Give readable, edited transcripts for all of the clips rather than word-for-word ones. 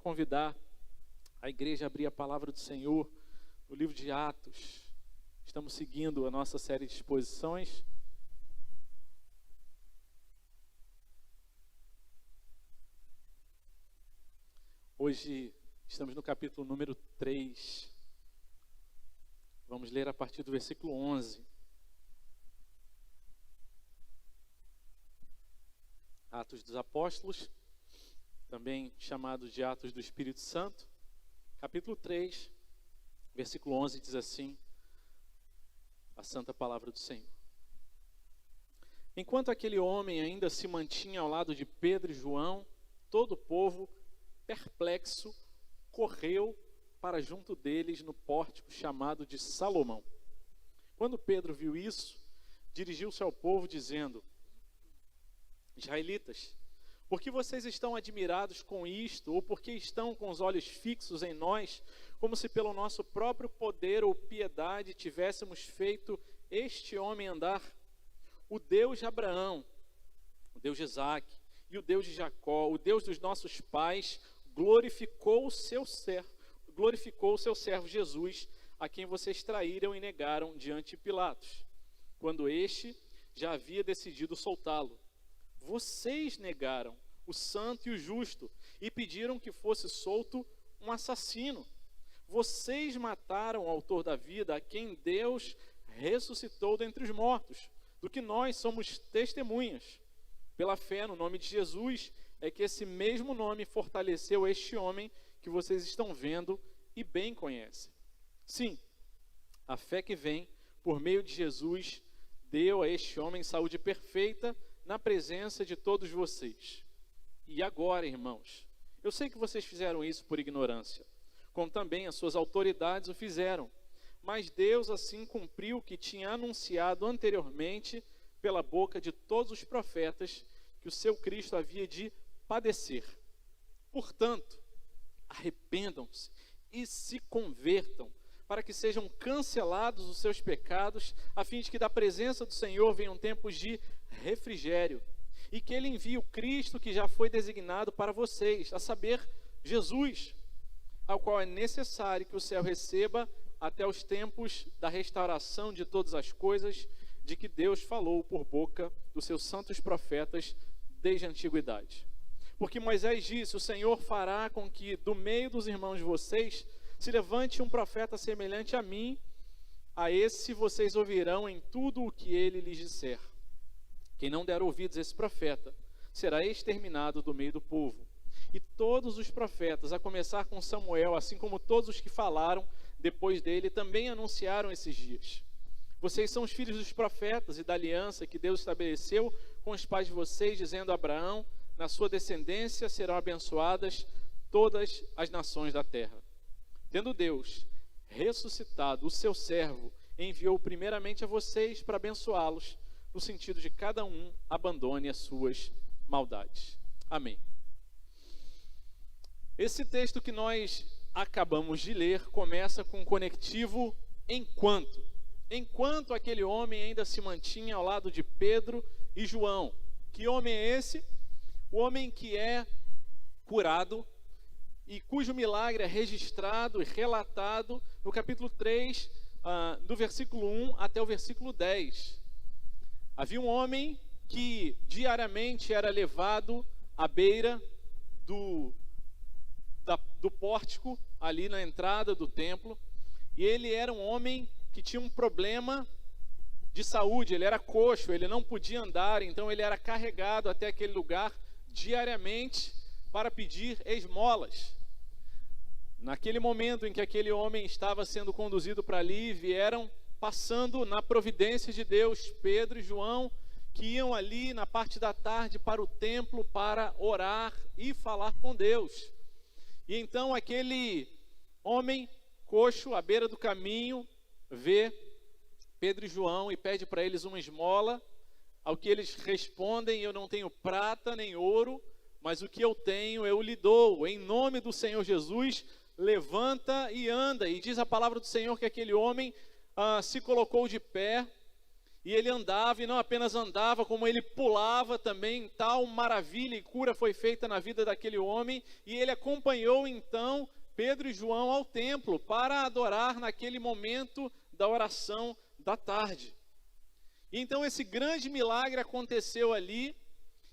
convidar a igreja a abrir a palavra do Senhor no livro de Atos. Estamos seguindo a nossa série de exposições. Hoje estamos no capítulo número 3. Vamos ler a partir do versículo 11. Atos dos Apóstolos, também chamado de Atos do Espírito Santo. Capítulo 3, versículo 11 diz assim: a santa palavra do Senhor. Enquanto aquele homem ainda se mantinha ao lado de Pedro e João, todo o povo, perplexo, correu para junto deles no pórtico chamado de Salomão. Quando Pedro viu isso, dirigiu-se ao povo dizendo: Israelitas, por que vocês estão admirados com isto, ou por que estão com os olhos fixos em nós, como se pelo nosso próprio poder ou piedade tivéssemos feito este homem andar? O Deus de Abraão, o Deus de Isaque e o Deus de Jacó, o Deus dos nossos pais, glorificou o seu servo Jesus, a quem vocês traíram e negaram diante de Pilatos, quando este já havia decidido soltá-lo. Vocês negaram o santo e o justo e pediram que fosse solto um assassino. Vocês mataram o autor da vida, a quem Deus ressuscitou dentre os mortos, do que nós somos testemunhas. Pela fé no nome de Jesus é que esse mesmo nome fortaleceu este homem que vocês estão vendo e bem conhecem. Sim, a fé que vem por meio de Jesus deu a este homem saúde perfeita na presença de todos vocês. E agora, irmãos, eu sei que vocês fizeram isso por ignorância, como também as suas autoridades o fizeram, mas Deus assim cumpriu o que tinha anunciado anteriormente pela boca de todos os profetas, que o seu Cristo havia de padecer. Portanto, arrependam-se e se convertam, para que sejam cancelados os seus pecados, a fim de que da presença do Senhor venham tempos de refrigério, e que Ele envie o Cristo que já foi designado para vocês, a saber, Jesus, ao qual é necessário que o céu receba até os tempos da restauração de todas as coisas, de que Deus falou por boca dos seus santos profetas desde a antiguidade. Porque Moisés disse: o Senhor fará com que do meio dos irmãos de vocês se levante um profeta semelhante a mim, a esse vocês ouvirão em tudo o que ele lhes disser. Quem não der ouvidos a esse profeta será exterminado do meio do povo. E todos os profetas, a começar com Samuel, assim como todos os que falaram depois dele, também anunciaram esses dias. Vocês são os filhos dos profetas e da aliança que Deus estabeleceu com os pais de vocês, dizendo a Abraão: na sua descendência serão abençoadas todas as nações da terra. Tendo Deus ressuscitado o seu servo, enviou primeiramente a vocês para abençoá-los, no sentido de cada um abandone as suas maldades. Amém. Esse texto que nós acabamos de ler começa com o conectivo enquanto. Enquanto aquele homem ainda se mantinha ao lado de Pedro e João. Que homem é esse? O homem que é curado e cujo milagre é registrado e relatado no capítulo 3, do versículo 1 até o versículo 10. Havia um homem que diariamente era levado à beira do pórtico, ali na entrada do templo, e ele era um homem que tinha um problema de saúde, ele era coxo, ele não podia andar, então ele era carregado até aquele lugar diariamente para pedir esmolas. Naquele momento em que aquele homem estava sendo conduzido para ali, vieram passando na providência de Deus Pedro e João, que iam ali na parte da tarde para o templo para orar e falar com Deus. E então aquele homem coxo à beira do caminho vê Pedro e João e pede para eles uma esmola, ao que eles respondem: eu não tenho prata nem ouro, mas o que eu tenho eu lhe dou. Em nome do Senhor Jesus, levanta e anda. E diz a palavra do Senhor que aquele homem se colocou de pé E ele andava, e não apenas andava, como ele pulava também. Tal maravilha e cura foi feita na vida daquele homem. E ele acompanhou então Pedro e João ao templo para adorar naquele momento da oração da tarde. E então esse grande milagre aconteceu ali.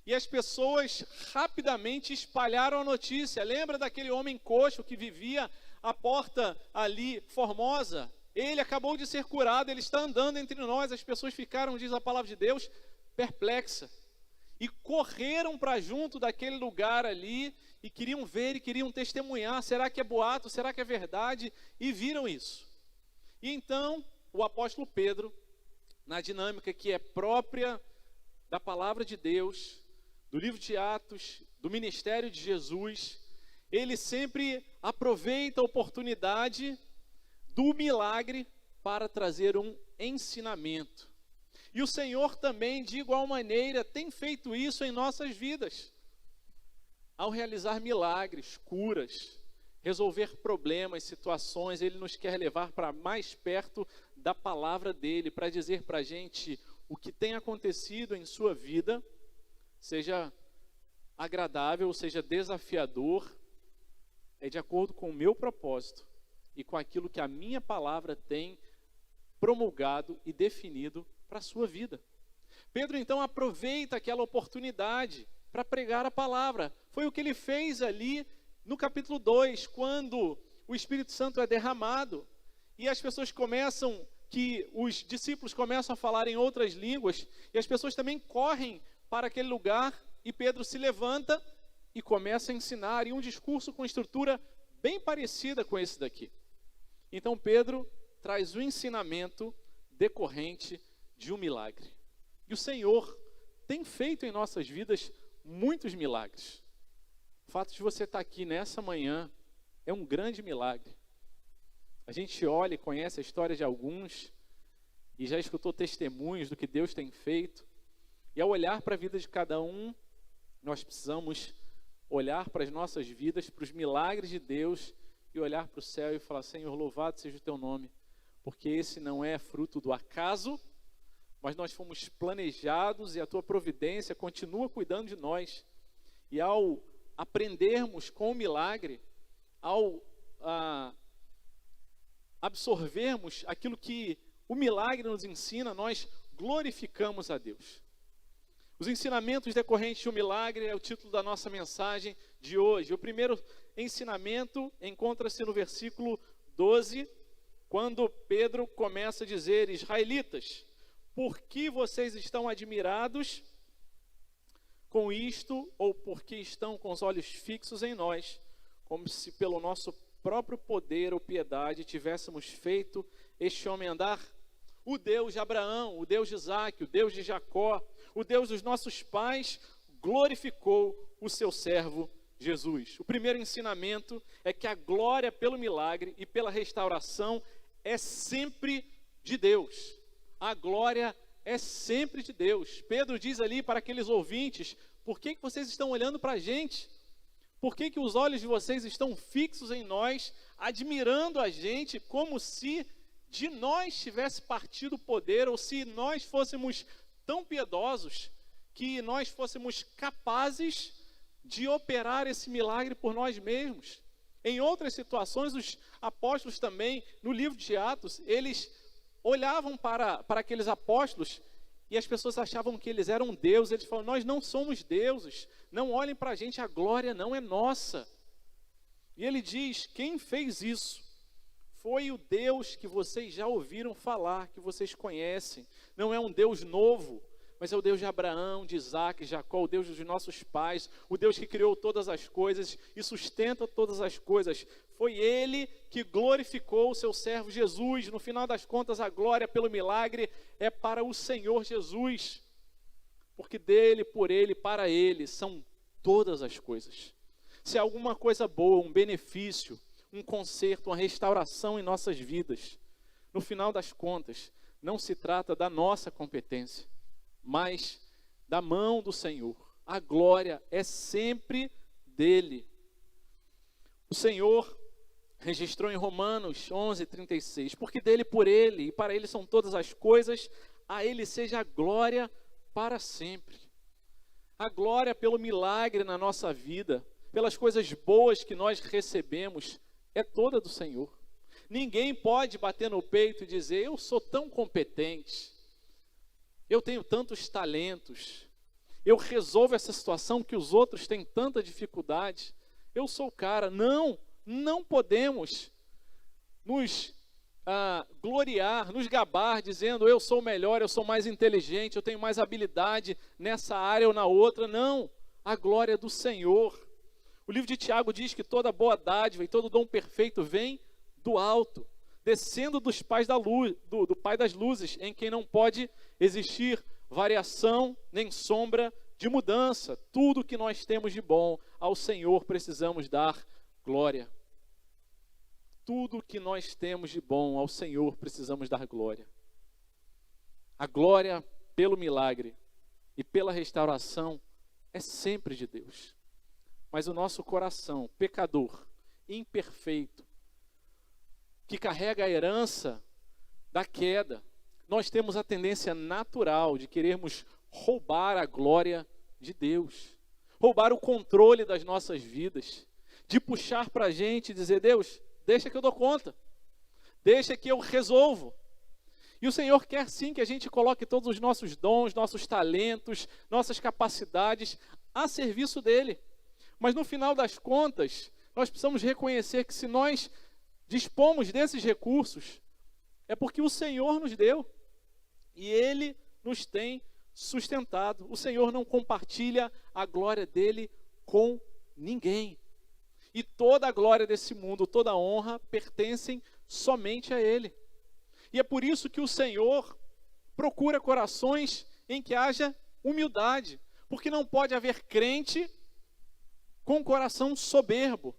E as pessoas rapidamente espalharam a notícia. Lembra daquele homem coxo que vivia à porta ali, Formosa? Ele acabou de ser curado, ele está andando entre nós. As pessoas ficaram, diz a palavra de Deus, perplexas. E correram para junto daquele lugar ali, e queriam ver e queriam testemunhar. Será que é boato? Será que é verdade? E viram isso. E então, o apóstolo Pedro, na dinâmica que é própria da palavra de Deus, do livro de Atos, do ministério de Jesus, ele sempre aproveita a oportunidade do milagre para trazer um ensinamento. E o Senhor também, de igual maneira, tem feito isso em nossas vidas. Ao realizar milagres, curas, resolver problemas, situações, Ele nos quer levar para mais perto da palavra dEle, para dizer para a gente o que tem acontecido em sua vida, seja agradável, seja desafiador, é de acordo com o meu propósito e com aquilo que a minha palavra tem promulgado e definido para a sua vida. Pedro então aproveita aquela oportunidade para pregar a palavra. Foi o que ele fez ali no capítulo 2, quando o Espírito Santo é derramado e as pessoas os discípulos começam a falar em outras línguas e as pessoas também correm para aquele lugar. E Pedro se levanta e começa a ensinar, em um discurso com estrutura bem parecida com esse daqui. Então Pedro traz o ensinamento decorrente de um milagre. E o Senhor tem feito em nossas vidas muitos milagres. O fato de você estar aqui nessa manhã é um grande milagre. A gente olha e conhece a história de alguns e já escutou testemunhos do que Deus tem feito. E ao olhar para a vida de cada um, nós precisamos olhar para as nossas vidas, para os milagres de Deus e olhar para o céu e falar: Senhor, louvado seja o teu nome, porque esse não é fruto do acaso, mas nós fomos planejados e a tua providência continua cuidando de nós. E ao aprendermos com o milagre, ao absorvermos aquilo que o milagre nos ensina, nós glorificamos a Deus. Os ensinamentos decorrentes de um milagre é o título da nossa mensagem de hoje. O primeiro ensinamento encontra-se no versículo 12, quando Pedro começa a dizer: Israelitas, por que vocês estão admirados com isto, ou porque estão com os olhos fixos em nós, como se pelo nosso próprio poder ou piedade tivéssemos feito este homem andar? O Deus de Abraão, o Deus de Isaque, o Deus de Jacó, o Deus dos nossos pais, glorificou o seu servo Jesus. O primeiro ensinamento é que a glória pelo milagre e pela restauração é sempre de Deus. A glória é sempre de Deus. Pedro diz ali para aqueles ouvintes: por que vocês estão olhando para a gente? Por que os olhos de vocês estão fixos em nós, admirando a gente, como se de nós tivesse partido o poder, ou se nós fôssemos tão piedosos que nós fôssemos capazes de operar esse milagre por nós mesmos? Em outras situações, os apóstolos também, no livro de Atos, eles olhavam para aqueles apóstolos e as pessoas achavam que eles eram deuses. Eles falavam: nós não somos deuses, não olhem para a gente, a glória não é nossa. E ele diz: quem fez isso foi o Deus que vocês já ouviram falar, que vocês conhecem. Não é um Deus novo, mas é o Deus de Abraão, de Isaque, de Jacó, o Deus dos nossos pais, o Deus que criou todas as coisas e sustenta todas as coisas. Foi Ele que glorificou o seu servo Jesus. No final das contas, a glória pelo milagre é para o Senhor Jesus, porque dele, por Ele, para Ele são todas as coisas. Se há alguma coisa boa, um benefício, um conserto, uma restauração em nossas vidas, no final das contas, não se trata da nossa competência, mas da mão do Senhor. A glória é sempre dele. O Senhor registrou em Romanos 11:36, porque dele, por ele e para ele são todas as coisas, a Ele seja a glória para sempre. A glória pelo milagre na nossa vida, pelas coisas boas que nós recebemos, é toda do Senhor. Ninguém pode bater no peito e dizer, eu sou tão competente, eu tenho tantos talentos, eu resolvo essa situação que os outros têm tanta dificuldade, eu sou o cara. Não, não podemos nos gloriar, nos gabar, dizendo eu sou melhor, eu sou mais inteligente, eu tenho mais habilidade nessa área ou na outra. Não, a glória é do Senhor. O livro de Tiago diz que toda boa dádiva e todo dom perfeito vem do alto, descendo dos pais da luz, do Pai das luzes, em quem não pode existir variação nem sombra de mudança. Tudo que nós temos de bom, ao Senhor precisamos dar glória. Tudo que nós temos de bom, ao Senhor precisamos dar glória. A glória pelo milagre e pela restauração é sempre de Deus. Mas o nosso coração, pecador, imperfeito, que carrega a herança da queda, nós temos a tendência natural de querermos roubar a glória de Deus, roubar o controle das nossas vidas, de puxar para a gente e dizer, Deus, deixa que eu dou conta, deixa que eu resolvo. E o Senhor quer sim que a gente coloque todos os nossos dons, nossos talentos, nossas capacidades a serviço dEle. Mas no final das contas, nós precisamos reconhecer que se nós dispomos desses recursos, é porque o Senhor nos deu e Ele nos tem sustentado. O Senhor não compartilha a glória dEle com ninguém. E toda a glória desse mundo, toda a honra, pertencem somente a Ele. E é por isso que o Senhor procura corações em que haja humildade. Porque não pode haver crente com coração soberbo.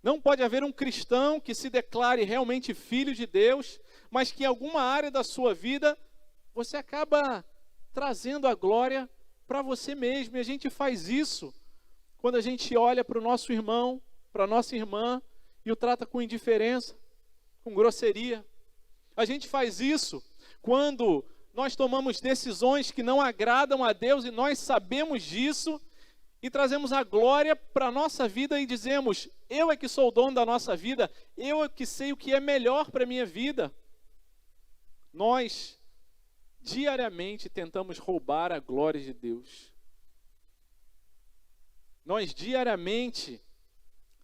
Não pode haver um cristão que se declare realmente filho de Deus, mas que em alguma área da sua vida você acaba trazendo a glória para você mesmo. E a gente faz isso quando a gente olha para o nosso irmão, para a nossa irmã, e o trata com indiferença, com grosseria. A gente faz isso quando nós tomamos decisões que não agradam a Deus e nós sabemos disso, e trazemos a glória para a nossa vida e dizemos, eu é que sou o dono da nossa vida, eu é que sei o que é melhor para a minha vida. Nós diariamente tentamos roubar a glória de Deus. Nós diariamente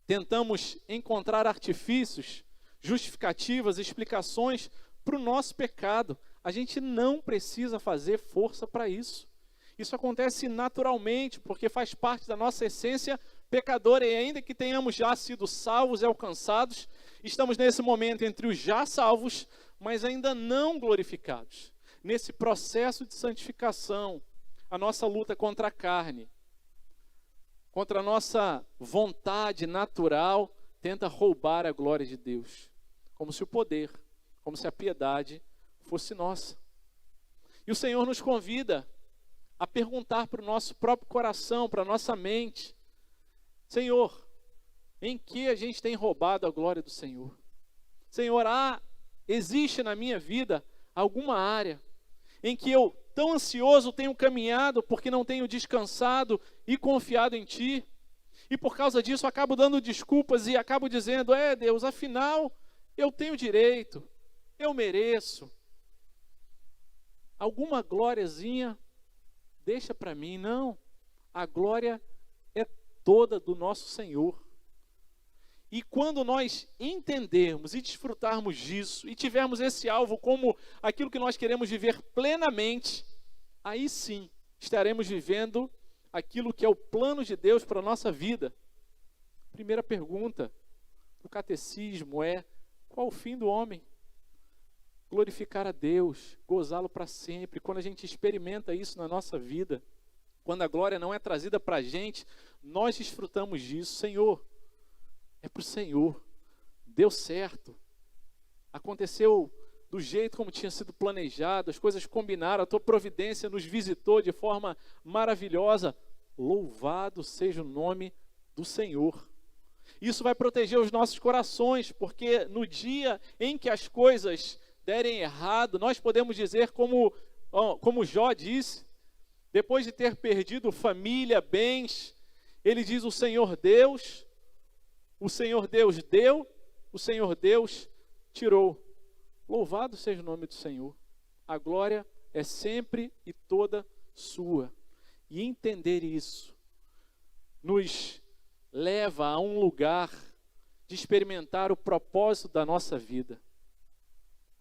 tentamos encontrar artifícios, justificativas, explicações para o nosso pecado. A gente não precisa fazer força para isso. Isso acontece naturalmente, porque faz parte da nossa essência pecadora. E ainda que tenhamos já sido salvos e alcançados, estamos nesse momento entre os já salvos, mas ainda não glorificados. Nesse processo de santificação, a nossa luta contra a carne, contra a nossa vontade natural, tenta roubar a glória de Deus, como se o poder, como se a piedade fosse nossa. E o Senhor nos convida a perguntar para o nosso próprio coração, para a nossa mente, Senhor, em que a gente tem roubado a glória do Senhor? Senhor, existe na minha vida alguma área em que eu, tão ansioso, tenho caminhado porque não tenho descansado e confiado em Ti, e por causa disso acabo dando desculpas e acabo dizendo, Deus, afinal, eu tenho direito, eu mereço. Alguma glóriazinha deixa para mim. Não, a glória é toda do nosso Senhor. E quando nós entendermos e desfrutarmos disso, e tivermos esse alvo como aquilo que nós queremos viver plenamente, aí sim estaremos vivendo aquilo que é o plano de Deus para a nossa vida. Primeira pergunta do catecismo é, qual o fim do homem? Glorificar a Deus, gozá-lo para sempre. Quando a gente experimenta isso na nossa vida, quando a glória não é trazida para a gente, nós desfrutamos disso. Senhor, é para o Senhor, deu certo, aconteceu do jeito como tinha sido planejado, as coisas combinaram, a Tua providência nos visitou de forma maravilhosa. Louvado seja o nome do Senhor. Isso vai proteger os nossos corações, porque no dia em que as coisas derem errado, nós podemos dizer como Jó disse, depois de ter perdido família, bens, ele diz: o Senhor Deus deu, o Senhor Deus tirou. Louvado seja o nome do Senhor. A glória é sempre e toda sua. E entender isso nos leva a um lugar de experimentar o propósito da nossa vida.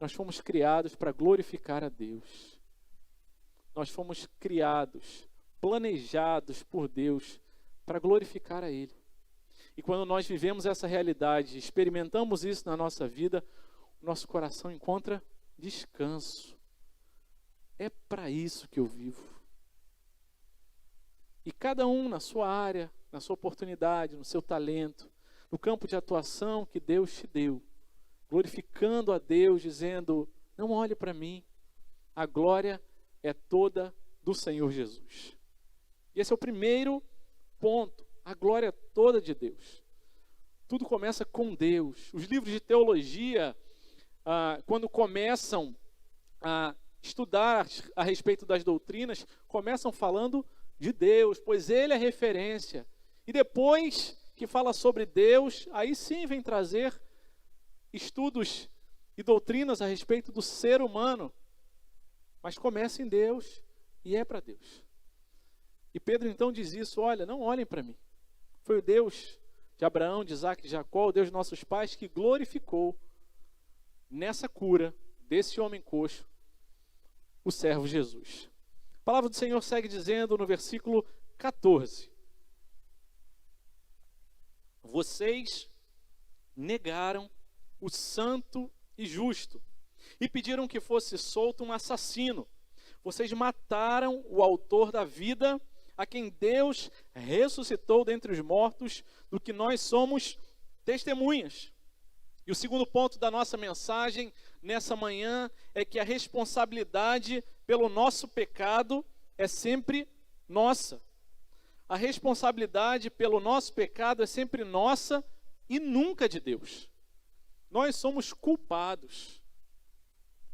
Nós fomos criados para glorificar a Deus. Nós fomos criados, planejados por Deus para glorificar a Ele. E quando nós vivemos essa realidade, experimentamos isso na nossa vida, o nosso coração encontra descanso. É para isso que eu vivo. E cada um na sua área, na sua oportunidade, no seu talento, no campo de atuação que Deus te deu, glorificando a Deus, dizendo: não olhe para mim, a glória é toda do Senhor Jesus. E esse é o primeiro ponto, a glória é toda de Deus. Tudo começa com Deus. Os livros de teologia, quando começam a estudar a respeito das doutrinas, começam falando de Deus, pois Ele é referência. E depois que fala sobre Deus, aí sim vem trazer estudos e doutrinas a respeito do ser humano. Mas começa em Deus e é para Deus. E Pedro então diz isso: olha, não olhem para mim. Foi o Deus de Abraão, de Isaac, de Jacó, o Deus de nossos pais, que glorificou nessa cura desse homem coxo o servo Jesus. A palavra do Senhor segue dizendo no versículo 14: vocês negaram o santo e justo e pediram que fosse solto um assassino. Vocês mataram o autor da vida, a quem Deus ressuscitou dentre os mortos, do que nós somos testemunhas. E o segundo ponto da nossa mensagem nessa manhã é que a responsabilidade pelo nosso pecado é sempre nossa. A responsabilidade pelo nosso pecado é sempre nossa e nunca de Deus. Nós somos culpados.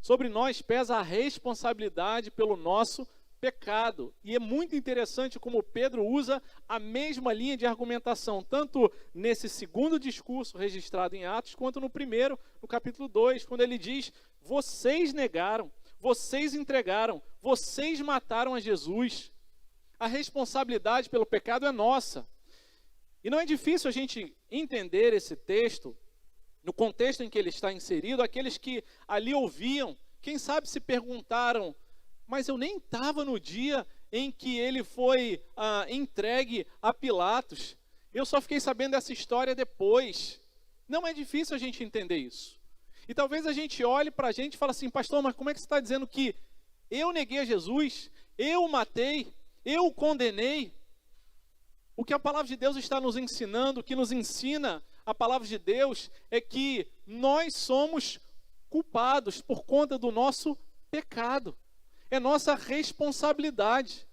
Sobre nós pesa a responsabilidade pelo nosso pecado. E é muito interessante como Pedro usa a mesma linha de argumentação, tanto nesse segundo discurso registrado em Atos, quanto no primeiro, no capítulo 2, quando ele diz: vocês negaram, vocês entregaram, vocês mataram a Jesus. A responsabilidade pelo pecado é nossa. E não é difícil a gente entender esse texto no contexto em que ele está inserido. Aqueles que ali ouviam, quem sabe se perguntaram: mas eu nem estava no dia em que ele foi entregue a Pilatos. Eu só fiquei sabendo dessa história depois. Não é difícil a gente entender isso. E talvez a gente olhe para a gente e fale assim: pastor, mas como é que você está dizendo que eu neguei a Jesus, eu o matei, eu o condenei? O que a palavra de Deus está nos ensinando, o que nos ensina a palavra de Deus, é que nós somos culpados por conta do nosso pecado. É nossa responsabilidade.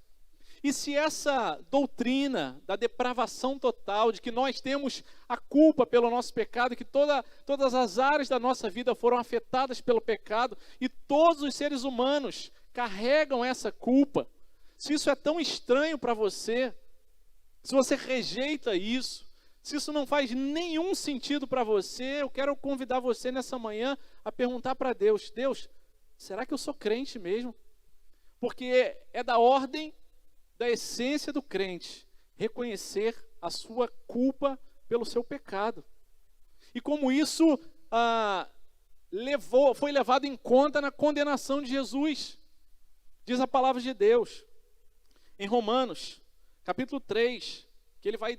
E se essa doutrina da depravação total, de que nós temos a culpa pelo nosso pecado, que todas as áreas da nossa vida foram afetadas pelo pecado, e todos os seres humanos carregam essa culpa, se isso é tão estranho para você, se você rejeita isso, se isso não faz nenhum sentido para você, eu quero convidar você nessa manhã a perguntar para Deus: Deus, será que eu sou crente mesmo? Porque é da ordem, da essência do crente, reconhecer a sua culpa pelo seu pecado. E como isso foi levado em conta na condenação de Jesus. Diz a palavra de Deus, em Romanos, capítulo 3, que ele vai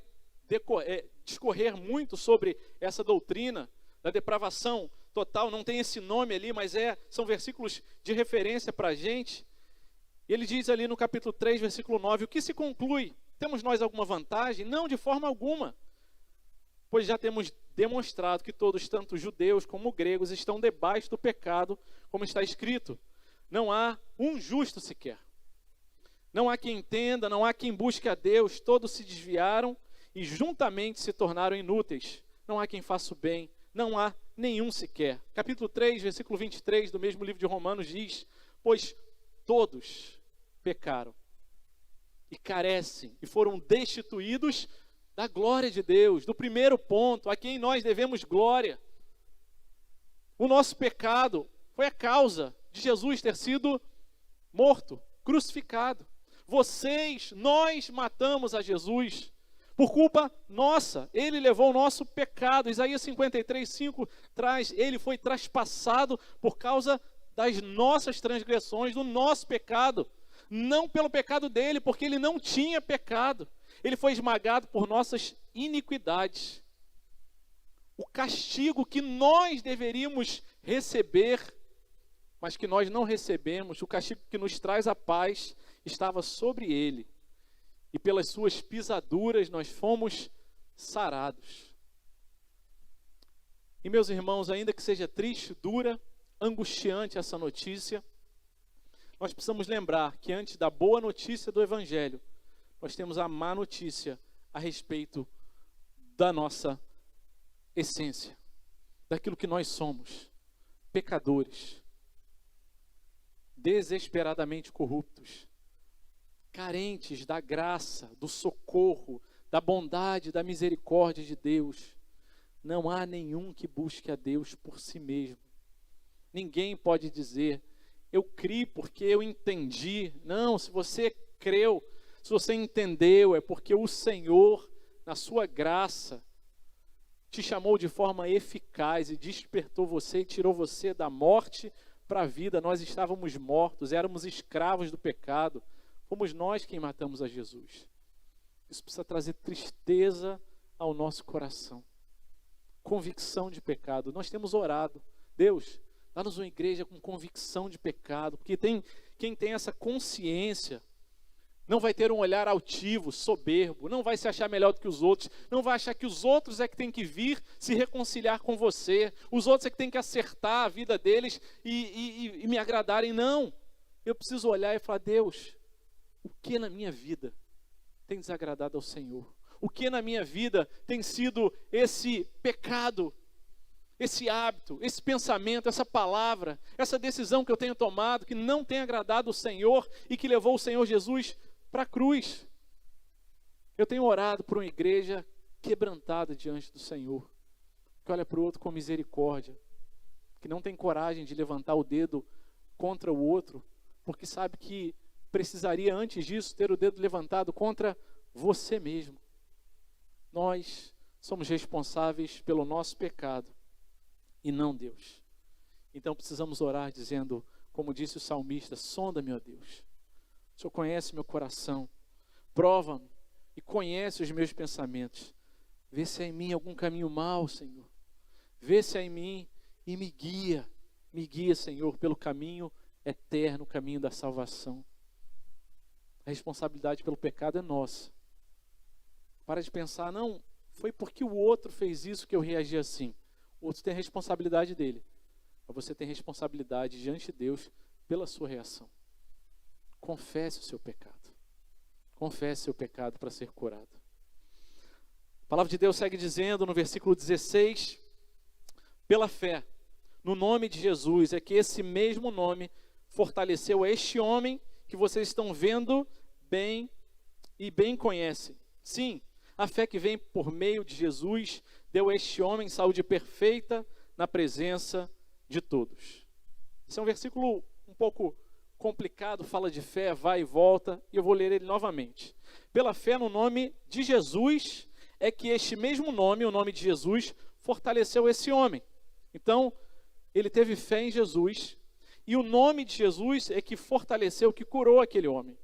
discorrer muito sobre essa doutrina da depravação total. Não tem esse nome ali, mas são versículos de referência para a gente. E ele diz ali no capítulo 3, versículo 9, o que se conclui? Temos nós alguma vantagem? Não, de forma alguma. Pois já temos demonstrado que todos, tanto judeus como gregos, estão debaixo do pecado, como está escrito: não há um justo sequer. Não há quem entenda, não há quem busque a Deus, todos se desviaram e juntamente se tornaram inúteis. Não há quem faça o bem, não há nenhum sequer. Capítulo 3, versículo 23 do mesmo livro de Romanos diz: pois todos pecaram e carecem e foram destituídos da glória de Deus, do primeiro ponto, a quem nós devemos glória. O nosso pecado foi a causa de Jesus ter sido morto, crucificado. Nós matamos a Jesus por culpa nossa. Ele levou o nosso pecado. Isaías 53:5 traz: ele foi traspassado por causa das nossas transgressões, do nosso pecado. Não pelo pecado dele, porque ele não tinha pecado. Ele foi esmagado por nossas iniquidades. O castigo que nós deveríamos receber, mas que nós não recebemos, o castigo que nos traz a paz, estava sobre ele. E pelas suas pisaduras nós fomos sarados. E meus irmãos, ainda que seja triste, dura, angustiante essa notícia, nós precisamos lembrar que antes da boa notícia do Evangelho, nós temos a má notícia a respeito da nossa essência, daquilo que nós somos, pecadores, desesperadamente corruptos, carentes da graça, do socorro, da bondade, da misericórdia de Deus. Não há nenhum que busque a Deus por si mesmo. Ninguém pode dizer: eu criei porque eu entendi. Não, se você creu, se você entendeu, é porque o Senhor, na sua graça, te chamou de forma eficaz e despertou você e tirou você da morte para a vida. Nós estávamos mortos, éramos escravos do pecado. Fomos nós quem matamos a Jesus. Isso precisa trazer tristeza ao nosso coração. Convicção de pecado. Nós temos orado: Deus, dá-nos uma igreja com convicção de pecado, porque quem tem essa consciência não vai ter um olhar altivo, soberbo, não vai se achar melhor do que os outros, não vai achar que os outros é que tem que vir se reconciliar com você, os outros é que tem que acertar a vida deles e me agradarem. Não, eu preciso olhar e falar: Deus, o que na minha vida tem desagradado ao Senhor? O que na minha vida tem sido esse pecado, esse hábito, esse pensamento, essa palavra, essa decisão que eu tenho tomado, que não tem agradado o Senhor e que levou o Senhor Jesus para a cruz? Eu tenho orado por uma igreja quebrantada diante do Senhor, que olha para o outro com misericórdia, que não tem coragem de levantar o dedo contra o outro, porque sabe que precisaria antes disso ter o dedo levantado contra você mesmo. Nós somos responsáveis pelo nosso pecado e não Deus. Então precisamos orar dizendo, como disse o salmista: sonda-me, ó Deus. O Senhor conhece meu coração, prova-me e conhece os meus pensamentos. Vê se há em mim algum caminho mau, Senhor. Vê se há em mim e me guia, Senhor, pelo caminho eterno, o caminho da salvação. A responsabilidade pelo pecado é nossa. Para de pensar: não, foi porque o outro fez isso que eu reagi assim. O outro tem a responsabilidade dele, mas você tem responsabilidade diante de Deus pela sua reação. Confesse o seu pecado. Confesse o seu pecado para ser curado. A palavra de Deus segue dizendo no versículo 16: pela fé no nome de Jesus é que esse mesmo nome fortaleceu a este homem que vocês estão vendo bem e bem conhecem. Sim, a fé que vem por meio de Jesus deu a este homem saúde perfeita na presença de todos. Esse é um versículo um pouco complicado, fala de fé, vai e volta, e eu vou ler ele novamente. Pela fé no nome de Jesus é que este mesmo nome, o nome de Jesus, fortaleceu esse homem. Então, ele teve fé em Jesus, e o nome de Jesus é que fortaleceu, que curou aquele homem.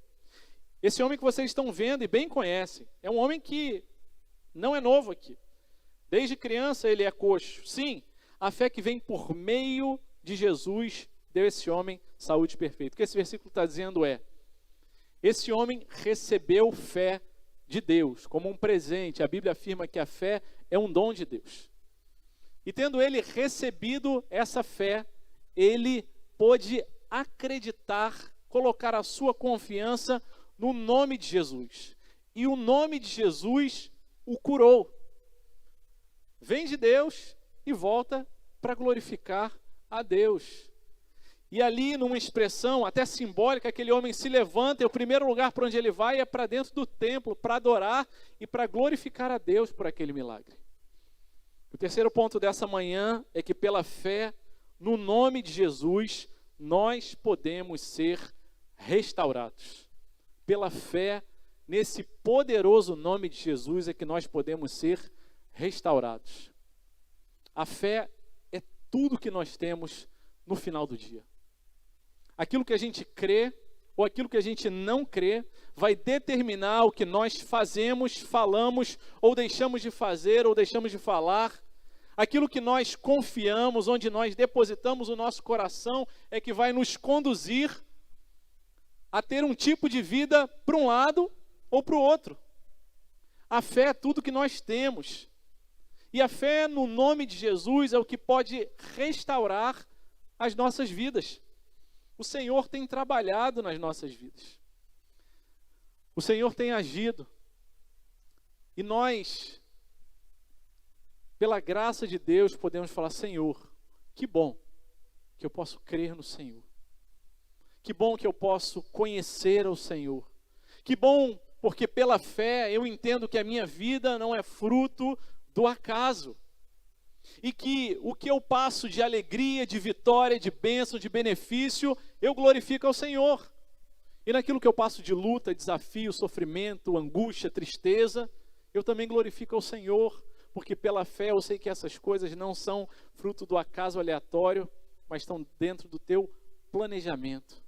Esse homem que vocês estão vendo e bem conhecem, é um homem que não é novo aqui. Desde criança ele é coxo. Sim, a fé que vem por meio de Jesus deu a esse homem saúde perfeita. O que esse versículo está dizendo é: esse homem recebeu fé de Deus como um presente. A Bíblia afirma que a fé é um dom de Deus. E tendo ele recebido essa fé, ele pôde acreditar, colocar a sua confiança no nome de Jesus. E o nome de Jesus o curou. Vem de Deus, e volta para glorificar a Deus. E ali, numa expressão até simbólica, aquele homem se levanta e o primeiro lugar para onde ele vai é para dentro do templo, para adorar e para glorificar a Deus por aquele milagre. O terceiro ponto dessa manhã é que pela fé, no nome de Jesus, nós podemos ser restaurados. Pela fé, nesse poderoso nome de Jesus é que nós podemos ser restaurados. A fé é tudo que nós temos no final do dia. Aquilo que a gente crê ou aquilo que a gente não crê vai determinar o que nós fazemos, falamos ou deixamos de fazer ou deixamos de falar. Aquilo que nós confiamos, onde nós depositamos o nosso coração, é que vai nos conduzir a ter um tipo de vida para um lado ou para o outro. A fé é tudo que nós temos. E a fé no nome de Jesus é o que pode restaurar as nossas vidas. O Senhor tem trabalhado nas nossas vidas. O Senhor tem agido. E nós, pela graça de Deus, podemos falar: Senhor, que bom que eu posso crer no Senhor. Que bom que eu posso conhecer o Senhor. Que bom, porque pela fé eu entendo que a minha vida não é fruto do acaso. E que o que eu passo de alegria, de vitória, de bênção, de benefício, eu glorifico ao Senhor. E naquilo que eu passo de luta, desafio, sofrimento, angústia, tristeza, eu também glorifico ao Senhor, porque pela fé eu sei que essas coisas não são fruto do acaso aleatório, mas estão dentro do teu planejamento.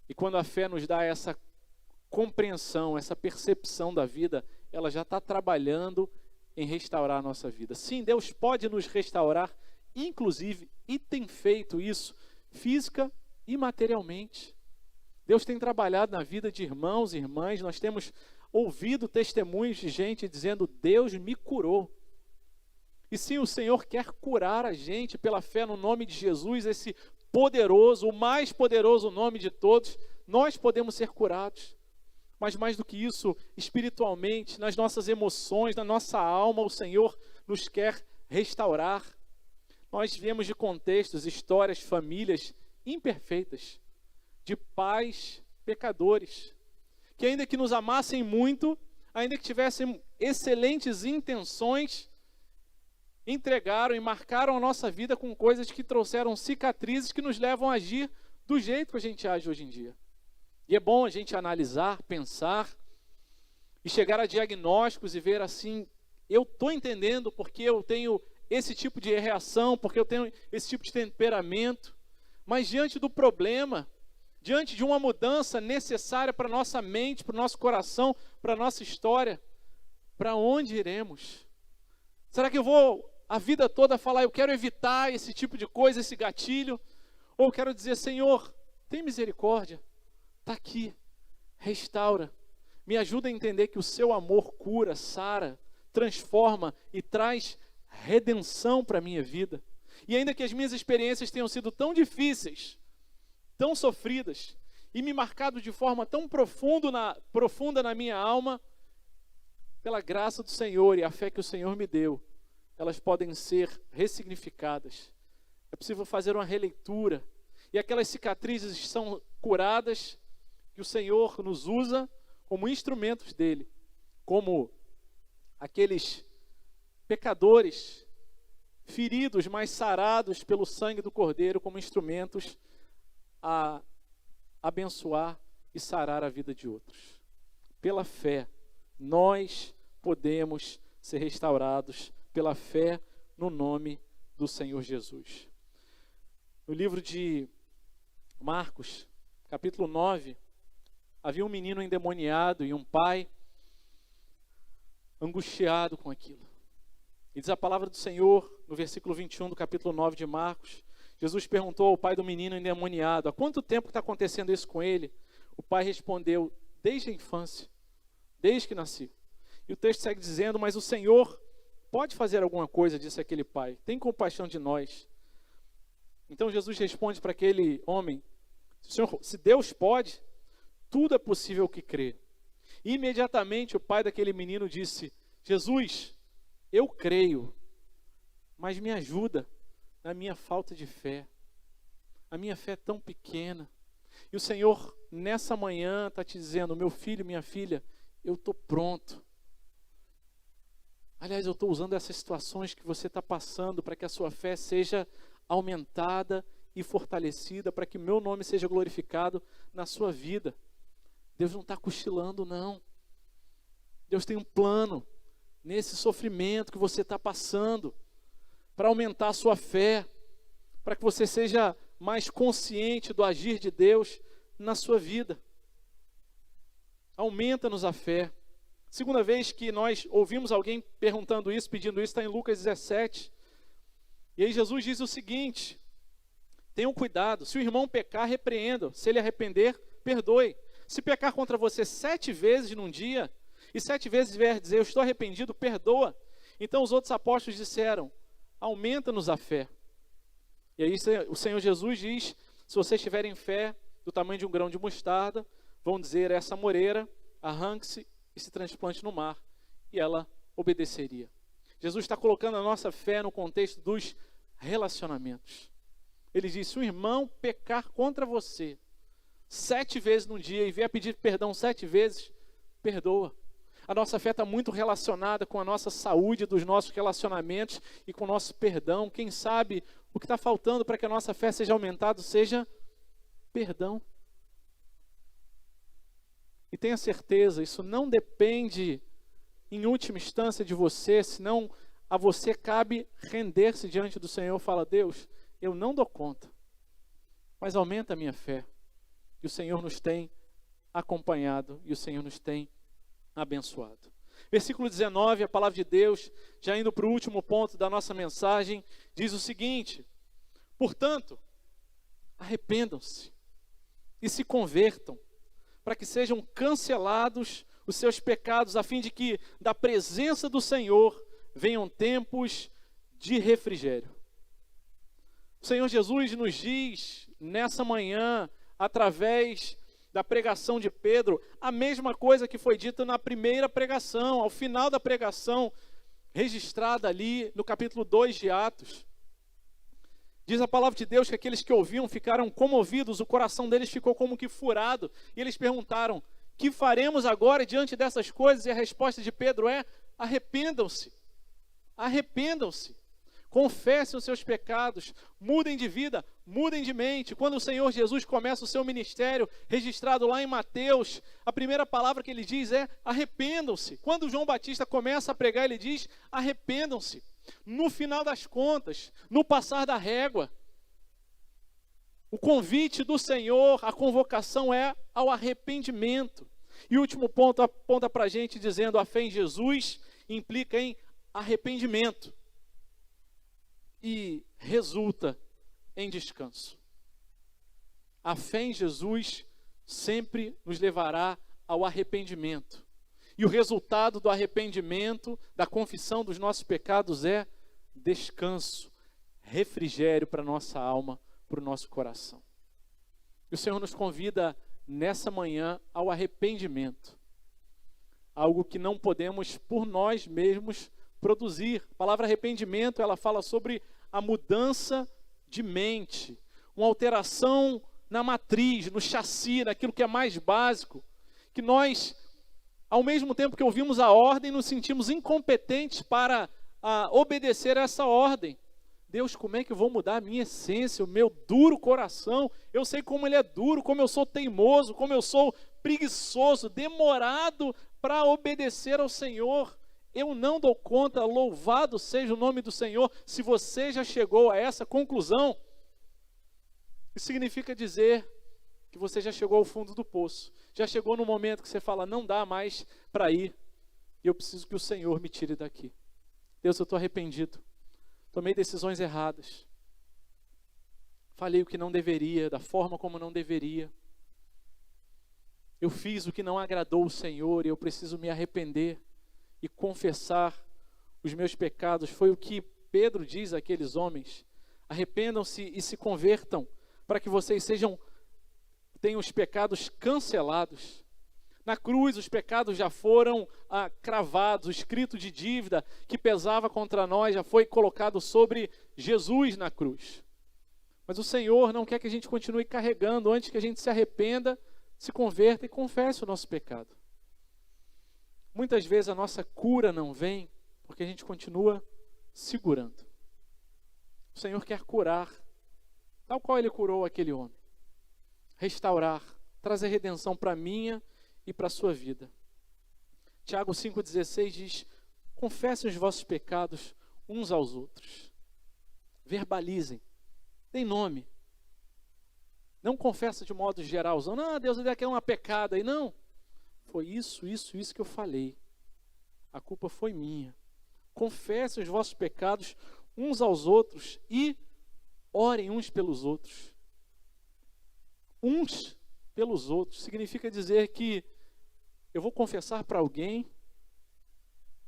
E quando a fé nos dá essa compreensão, essa percepção da vida, ela já está trabalhando em restaurar a nossa vida. Sim, Deus pode nos restaurar, inclusive, e tem feito isso, física e materialmente. Deus tem trabalhado na vida de irmãos e irmãs, nós temos ouvido testemunhos de gente dizendo: Deus me curou. E sim, o Senhor quer curar a gente pela fé no nome de Jesus, esse poderoso, o mais poderoso nome de todos. Nós podemos ser curados. Mas mais do que isso, espiritualmente, nas nossas emoções, na nossa alma, o Senhor nos quer restaurar. Nós viemos de contextos, histórias, famílias imperfeitas, de pais pecadores, que ainda que nos amassem muito, ainda que tivessem excelentes intenções, entregaram e marcaram a nossa vida com coisas que trouxeram cicatrizes que nos levam a agir do jeito que a gente age hoje em dia. E é bom a gente analisar, pensar e chegar a diagnósticos e ver assim: eu estou entendendo porque eu tenho esse tipo de reação, porque eu tenho esse tipo de temperamento. Mas diante do problema, diante de uma mudança necessária para a nossa mente, para o nosso coração, para a nossa história, para onde iremos? Será que eu vou a vida toda falar: eu quero evitar esse tipo de coisa, esse gatilho? Ou eu quero dizer: Senhor, tem misericórdia. Está aqui, restaura, me ajuda a entender que o seu amor cura, sara, transforma e traz redenção para a minha vida. E ainda que as minhas experiências tenham sido tão difíceis, tão sofridas, e me marcado de forma tão profunda na minha alma, pela graça do Senhor e a fé que o Senhor me deu, elas podem ser ressignificadas. É possível fazer uma releitura, e aquelas cicatrizes são curadas, que o Senhor nos usa como instrumentos dele, como aqueles pecadores feridos, mas sarados pelo sangue do Cordeiro, como instrumentos a abençoar e sarar a vida de outros. Pela fé, nós podemos ser restaurados, pela fé no nome do Senhor Jesus. No livro de Marcos, capítulo 9, havia um menino endemoniado e um pai angustiado com aquilo. E diz a palavra do Senhor, no versículo 21 do capítulo 9 de Marcos, Jesus perguntou ao pai do menino endemoniado: há quanto tempo está acontecendo isso com ele? O pai respondeu: desde a infância, desde que nasceu. E o texto segue dizendo: mas o Senhor pode fazer alguma coisa, disse aquele pai, tem compaixão de nós. Então Jesus responde para aquele homem: Senhor, se Deus pode, tudo é possível que crê. E imediatamente o pai daquele menino disse: Jesus, eu creio, mas me ajuda na minha falta de fé. A minha fé é tão pequena. E o Senhor, nessa manhã, está te dizendo: meu filho, minha filha, eu estou pronto. Aliás, eu estou usando essas situações que você está passando para que a sua fé seja aumentada e fortalecida, para que meu nome seja glorificado na sua vida. Deus não está cochilando, não. Deus tem um plano nesse sofrimento que você está passando, para aumentar a sua fé, para que você seja mais consciente do agir de Deus na sua vida. Aumenta-nos a fé. Segunda vez que nós ouvimos alguém perguntando isso, pedindo isso, está em Lucas 17. E aí Jesus diz o seguinte: tenham cuidado, se o irmão pecar, repreenda, se ele arrepender, perdoe. Se pecar contra você 7 vezes num dia, e 7 vezes vier dizer, eu estou arrependido, perdoa. Então os outros apóstolos disseram, aumenta-nos a fé. E aí o Senhor Jesus diz, se vocês tiverem fé do tamanho de um grão de mostarda, vão dizer a essa moreira, arranque-se e se transplante no mar, e ela obedeceria. Jesus está colocando a nossa fé no contexto dos relacionamentos. Ele diz, se um irmão pecar contra você 7 vezes num dia e vier pedir perdão 7 vezes, perdoa. A nossa fé está muito relacionada com a nossa saúde dos nossos relacionamentos e com o nosso perdão. Quem sabe o que está faltando para que a nossa fé seja aumentada seja perdão. E tenha certeza, isso não depende em última instância de você, senão a você cabe render-se diante do Senhor. Fala, Deus, eu não dou conta, mas aumenta a minha fé. E o Senhor nos tem acompanhado e o Senhor nos tem abençoado. Versículo 19, a palavra de Deus, já indo para o último ponto da nossa mensagem, diz o seguinte: portanto, arrependam-se e se convertam, para que sejam cancelados os seus pecados, a fim de que da presença do Senhor venham tempos de refrigério. O Senhor Jesus nos diz nessa manhã, através da pregação de Pedro, a mesma coisa que foi dita na primeira pregação, ao final da pregação, registrada ali no capítulo 2 de Atos. Diz a palavra de Deus que aqueles que ouviam ficaram comovidos, o coração deles ficou como que furado, e eles perguntaram, que faremos agora diante dessas coisas? E a resposta de Pedro é, arrependam-se, arrependam-se. Confessem os seus pecados, mudem de vida, mudem de mente. Quando o Senhor Jesus começa o seu ministério, registrado lá em Mateus, a primeira palavra que ele diz é arrependam-se. Quando João Batista começa a pregar, ele diz arrependam-se. No final das contas, no passar da régua, o convite do Senhor, a convocação é ao arrependimento. E o último ponto aponta para a gente dizendo a fé em Jesus implica em arrependimento. E resulta em descanso. A fé em Jesus sempre nos levará ao arrependimento. E o resultado do arrependimento, da confissão dos nossos pecados é descanso, refrigério para a nossa alma, para o nosso coração. E o Senhor nos convida nessa manhã ao arrependimento. Algo que não podemos por nós mesmos produzir. A palavra arrependimento, ela fala sobre a mudança de mente, uma alteração na matriz, no chassi, naquilo que é mais básico, que nós, ao mesmo tempo que ouvimos a ordem, nos sentimos incompetentes para obedecer a essa ordem. Deus, como é que eu vou mudar a minha essência, o meu duro coração? Eu sei como ele é duro, como eu sou teimoso, como eu sou preguiçoso, demorado para obedecer ao Senhor. Eu não dou conta, louvado seja o nome do Senhor. Se você já chegou a essa conclusão, isso significa dizer que você já chegou ao fundo do poço. Já chegou no momento que você fala, não dá mais para ir. E eu preciso que o Senhor me tire daqui. Deus, eu estou arrependido. Tomei decisões erradas. Falei o que não deveria, da forma como não deveria. Eu fiz o que não agradou o Senhor e eu preciso me arrepender e confessar os meus pecados. Foi o que Pedro diz àqueles homens. Arrependam-se e se convertam, para que vocês tenham os pecados cancelados. Na cruz, os pecados já foram cravados, o escrito de dívida que pesava contra nós já foi colocado sobre Jesus na cruz. Mas o Senhor não quer que a gente continue carregando, antes que a gente se arrependa, se converta e confesse o nosso pecado. Muitas vezes a nossa cura não vem porque a gente continua segurando. O Senhor quer curar, tal qual Ele curou aquele homem. Restaurar, trazer redenção para a minha e para a sua vida. Tiago 5,16 diz: confessem os vossos pecados uns aos outros. Verbalizem, deem nome. Não confessa de modo geral, usando, Deus, ainda quer uma pecada. E não, foi isso que eu falei. A culpa foi minha. Confessem os vossos pecados uns aos outros e orem uns pelos outros. Uns pelos outros significa dizer que eu vou confessar para alguém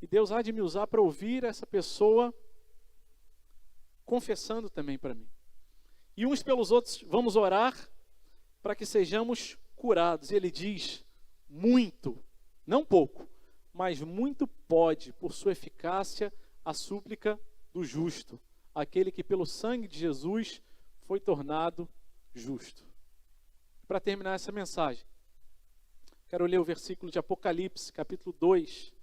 e Deus há de me usar para ouvir essa pessoa confessando também para mim. E uns pelos outros vamos orar para que sejamos curados. E ele diz, muito, não pouco, mas muito pode, por sua eficácia, a súplica do justo, aquele que pelo sangue de Jesus foi tornado justo. Para terminar essa mensagem, quero ler o versículo de Apocalipse, capítulo 2,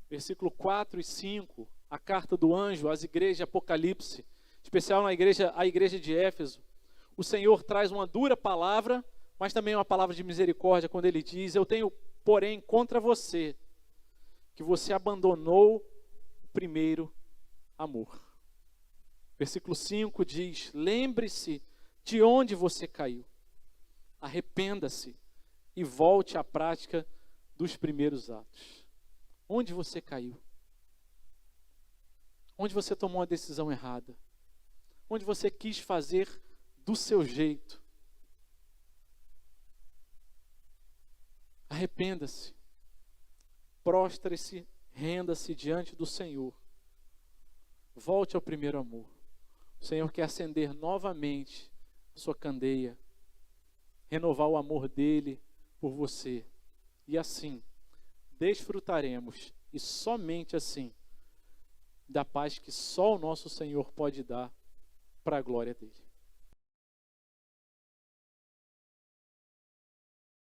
versículo 4 e 5, a carta do anjo às igrejas de Apocalipse, especial a igreja de Éfeso. O Senhor traz uma dura palavra, mas também uma palavra de misericórdia, quando ele diz: eu tenho, porém, contra você, que você abandonou o primeiro amor. Versículo 5 diz: lembre-se de onde você caiu, arrependa-se e volte à prática dos primeiros atos. Onde você caiu? Onde você tomou uma decisão errada? Onde você quis fazer do seu jeito? Arrependa-se, prostre-se, renda-se diante do Senhor. Volte ao primeiro amor. O Senhor quer acender novamente a sua candeia, renovar o amor dele por você. E assim, desfrutaremos, e somente assim, da paz que só o nosso Senhor pode dar para a glória dele.